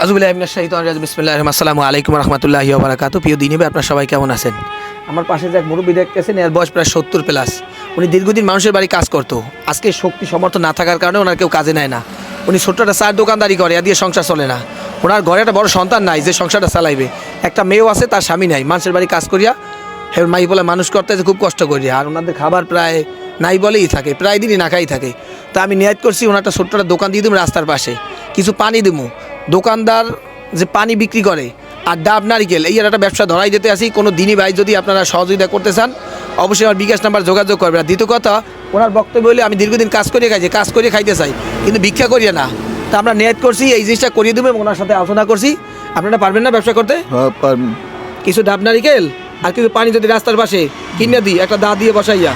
আসসালামু আলাইকুম রহমতুল্লাহি ওয়া বারাকাতুহু। প্রিয় দিনী ভাই, আপনারা সবাই কেমন আছেন? আমার পাশে যে এক মুরব্বী দেখতেছেন, এর বয়স প্রায় 70 প্লাস। উনি দীর্ঘদিন মানুষের বাড়ি কাজ করতো। আজকে শক্তি সমর্থন না থাকার কারণে ওনার কেউ কাজে নেয় না। উনি ছোট্ট একটা চায়ের দোকানদারি করে, এ দিয়ে সংসার চলে না। ওনার ঘরে একটা বড় সন্তান নাই যে সংসারটা চালাইবে। একটা মেয়েও আছে, তার স্বামী নাই। মানুষের বাড়ি কাজ করিয়া হে মাই বলে মানুষ করতে খুব কষ্ট করিয়া। আর ওনাদের খাবার প্রায় নাই বলেই থাকে, প্রায় দিনই না খাই থাকে। তা আমি নিয়ত করছি ওনার একটা ছোট্ট একটা দোকান দিয়ে দেবো রাস্তার পাশে, কিছু পানি দেবো। দোকানদার যে পানি বিক্রি করে আর ডাব নারিকেল, এই একটা ব্যবসা ধরাই দিতে আসি। কোনো দিনই ভাই যদি আপনারা সহযোগিতা করতে চান, অবশ্যই আমার বিকাশ নাম্বার যোগাযোগ করবেন। আর দ্বিতীয় কথা, ওনার বক্তব্য হলে আমি দীর্ঘদিন কাজ করিয়ে খাইছি, কাজ করিয়ে খাইতে চাই, কিন্তু ভিক্ষা করিয়ে না। তা আমরা নিয়ত করছি এই জিনিসটা করিয়ে দেবো এবং ওনার সাথে আলোচনা করছি। আপনারা পারবেন না ব্যবসা করতে? হ্যাঁ পারবেন। কিছু ডাব নারিকেল আর কিছু পানি যদি রাস্তার পাশে কিনে দিই, একটা দা দিয়ে বসাইয়া,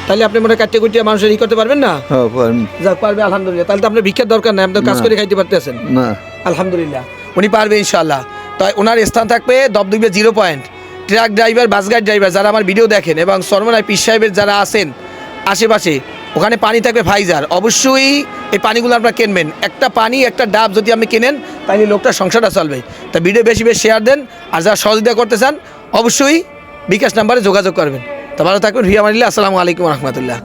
তাহলে আপনি মনে কাটিয়ে কুটিয়ে মানুষের ই করতে পারবেন না? হ্যাঁ পারবেন। যাক, পারবে আলহামদুলিল্লাহ। তাহলে তো আপনার ভিক্ষার দরকার নাই, আপনি তো কাজ করে খাইতে পারতেছেন। না আলহামদুলিল্লাহ, উনি পারবে ইনশাআল্লাহ। তাই ওনার স্থান থাকবে দবদবে 0 পয়েন্ট। ট্রাক ড্রাইভার, বাস গাড়ি ড্রাইভার যারা আমার ভিডিও দেখেন এবং সরমনায় পীর সাহেবের যারা আছেন আশেপাশে, ওখানে পানি থাকবে ফাইজার। অবশ্যই এই পানিগুলো আপনারা কিনবেন। একটা পানি একটা ডাব যদি আপনি কেনেন, তাহলে লোকটার সংসারটা চলবে। তা ভিডিও বেশি বেশি শেয়ার দেন। আর যারা সহযোগিতা করতে চান, অবশ্যই বিকাশ নাম্বারে যোগাযোগ করবেন। তা ভালো থাকবেন। ভিয়া মানিল্লাহ। আসসালামু আলাইকুম রহমতুল্লাহ।